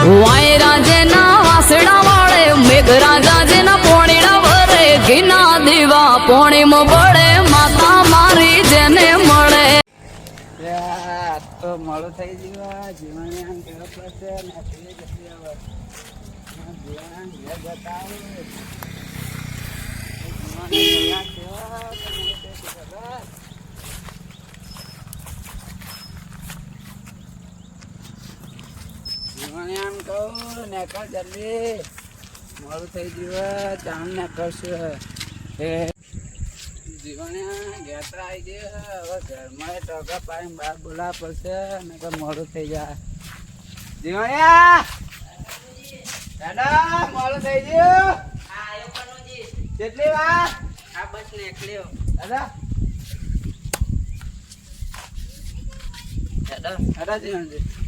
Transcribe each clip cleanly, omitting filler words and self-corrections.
વાયરા જેના વાસણા વાળે મેઘરાજા જેના પોણીના ભરે ઘીના દીવા પોણીમાં બળે માતા મારી જેને મળે તો મોડું થઈ ગયું જીવન આમ કેવો પડશે નોકરી જતી હવે જીવન ઘેર જતા જીવન આમ કહું નેકળ જલ્દી મોડું થઈ ગયું ચામ નેકળશું જીવને ઘેર આવી ગયો હવે ઘરમાં ટોકા પાડીને બહાર બોલાવવા પડશે ને તો મોડું થઈ જાય જીવણ્યા દાદા મોડું થઈ ગયું કેટલી વાર આ બસ નીકળ્યો દાદા દાદા દાદા જીવણજી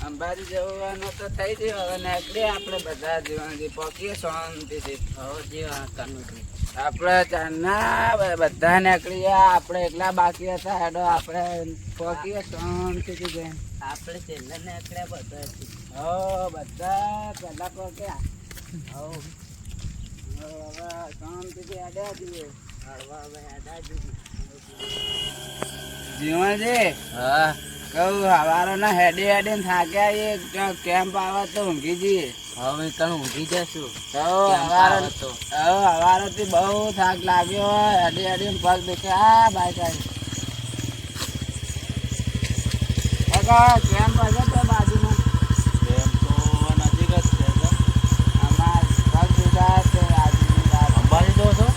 અંબાજી જવાનું તો થઈ ગયું હવે નીકળીએ આપણે બધા જીવનજી પહોંચીએ શાંતિથી આપણે ચારના બધા નીકળીએ આપણે એકલા બાકી હતા હેડો આપણે પહોંચીએ શાંતિથી જઈને આપણે છેલ્લે નીકળ્યા બધા હો બધા પહેલા પહોંચ્યા હો હવે શાંતિથી હેડ્યા છીએ જીવનજી હા કહું હવારો ના હેડી હેડી થાક્યા એ કેમ્પ આવે તો ઊંઘી જઈએ હવે તને ઊંઘી જશું હવારો થી બહુ થાક લાગ્યો હોય હેડી હેડી પગ દુખે આ બાઈક આવી કેમ્પ હશે તો બાજુમાં કેમ્પ તો નજીક જ છે અમાર પગ દુખા છે અંબાજી તો છો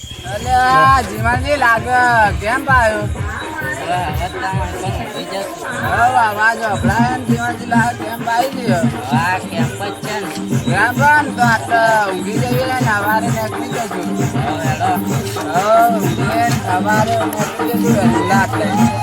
હા જીવનજી લાગે કેમ આવ્યો આવાજ અભળાય જીવનજી લાગે કેમ આવી ગયો હા કેમ્પ જ છે ને કેમ્પ તો આપણે ઊંઘી જઈએ ને સવારે નીકળી જશું સવારે નીકળી જશું વહેલા આપણે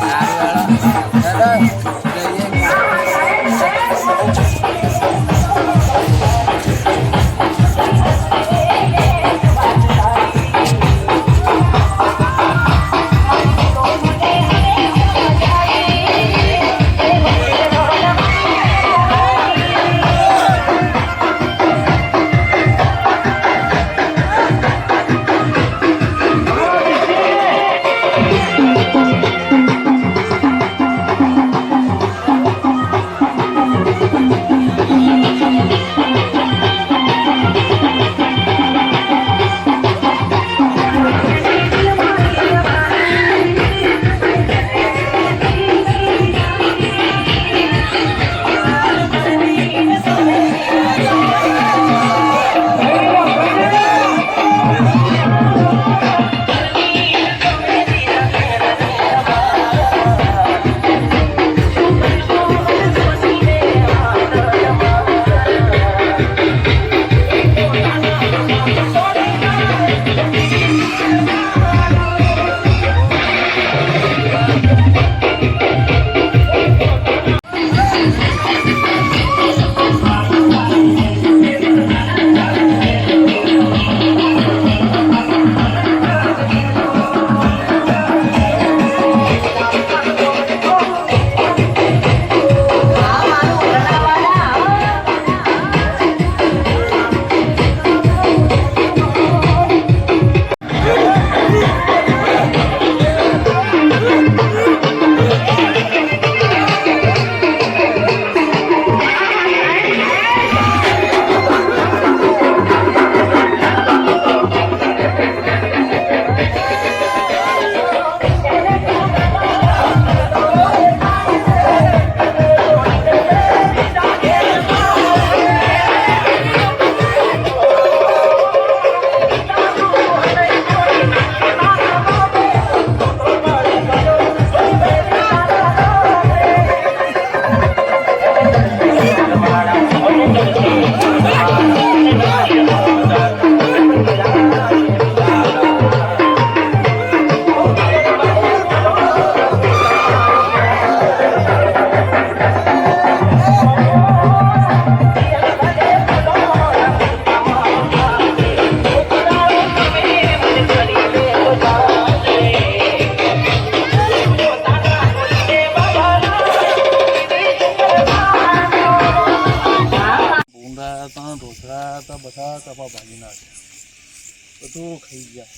તો ખાઈ ગયા.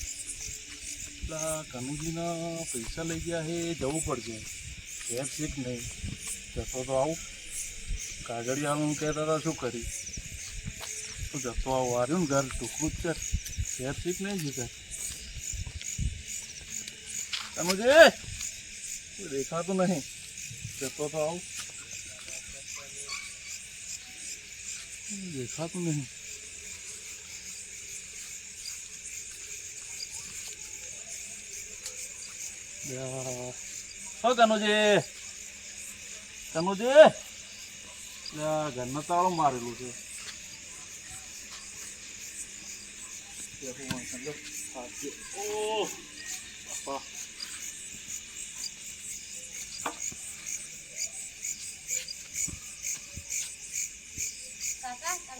પેલા કનુજીના પૈસા લઈ ગયા હે, જવું પડશે. ઘેર શીખ નહીં જતો તો આવું. કાગળિયાનું કહેતા હતા શું કરી તો જતો આવું. આવ્યું ને ઘર ટૂંકું જ છે. ઘેર શીખ નહીં જીતે કનુજી દેખાતું નહીં. જતો તો આવું. દેખાતું નહીં. કનુજી કનુજી ઘરનો તાળો મારેલું છે. ઓ બાપા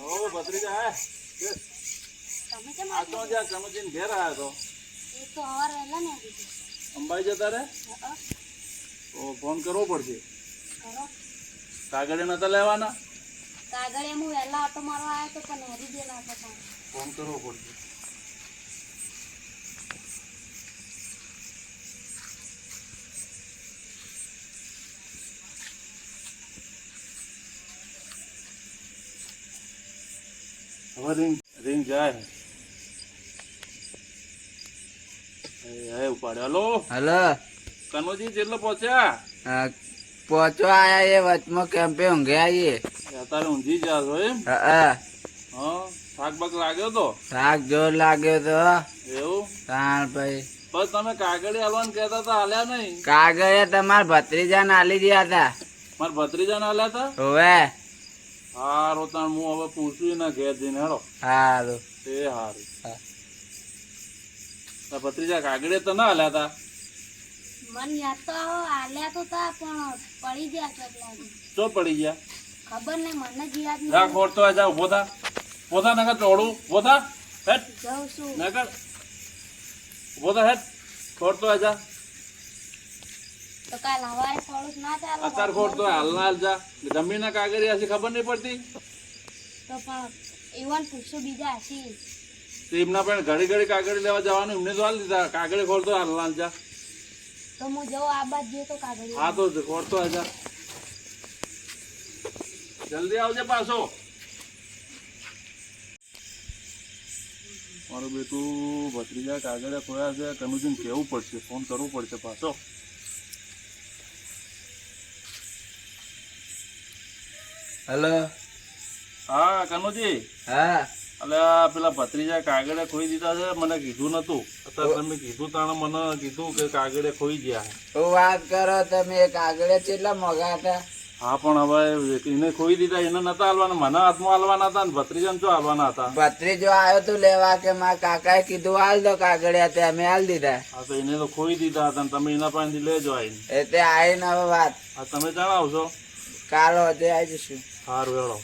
ઓ ભત્રીજા હે તમે કેમ આ તો જ્યાં કનુજીને ઘેર આવ્યો તો એ તો હવાર વહેલા ને આવી ગઈ. અંબાઈ જતા રે તો ફોન કરવો પડશે. કરો કાગળે નતા લેવાના. કાગળે હું વહેલા ઓટો મારવા આવ્યો તો પણ હેરી ગયેલા હતા પણ. ફોન કરવો પડશે. હવે રિંગ જાય. એ ઉપાડ્યો. હલો હલો કનુજી જેટલો પહોંચ્યા. પહોંચવા આયા એ વચમાં કેમ્પે ઊંઘે આવીએ. અત્યારે ઊંઘી ગયા છો એમ? હા શાક બાક લાગ્યો તો શાક જોર લાગ્યો તો એવું? તાણ ભાઈ બસ તમે કાગળી હાલવાનું કહેતા હતા, હાલ્યા નહીં. કાગળે તમારા ભત્રીજાને આલી ગયા હતા. મારા ભત્રીજાને હાલ્યા હતા. હોવે હારું તાણ હું હવે પૂછું એના ઘેર જઈને. હેડો સારું. એ હારું. હા. તારા ભત્રીજા કાગળે તો ના હાલ્યા હતા. મને યાદ તો આલ્યા તો તા પણ પડી ગયા કેટલા ચો પડી ગયા ખબર નહીં મને જ યાદ જા નહીં. ખોરતો જા. ઉભો થા ઉભો થા નકર ચોડું. ઉભો થા હેટ જાઉં છું. નકર ઉભો થા હેટ ખોરતો જા. તો કાલ હવારે થોડુંક ના ચાલે અત્યારે ખોરતો હાલના હાલ જા. જમીનના કાગળી હશે ખબર નહીં પડતી. તો પણ એવાને પૂછો બીજા હશી. તો એમના પણ ઘડી ઘડી કાગળી લેવા જવાનું. એમને તો હાલ દીધા. કાગળી ખોરતો હાલના હાલ જા. તો હું જઉં આ બાદ જે તો કાગળ હા તો ખોરતો જા. જલ્દી આવજે પાછો. મારું બેટું ભત્રીજા કાગળે ખોયા છે. કનુજીને કહેવું પડશે, ફોન કરવું પડશે પાછો. હલો હા કનુજી હા અલ્યા પેલા ભત્રીજા કાગળે ખોઈ દીધા છે. મને કીધું નતું. અત્યારે તમે કીધું તાણે મને કીધું કે કાગળે ખોઈ ગયા. હું વાત કરો તમે. કાગળે કેટલા મોંઘા હતા. હા પણ હવે એને ખોઈ દીધા. એને નતા હાલવાના, મને હાથમાં હાલવાના હતા ને ભત્રીજાને શું હાલવાના હતા. ભત્રીજો આવ્યો તું લેવા કે મારા કાકાએ કીધું હાલ દો કાગળિયા તે અમે હાલ દીધા. હા તો એને તો ખોઈ દીધા હતા ને તમે એના પાસેથી લેજો આવીને. એટલે આવીને હવે વાત હા તમે જણાવશો. કાલો હજે આવી જશું. સારું હેડો.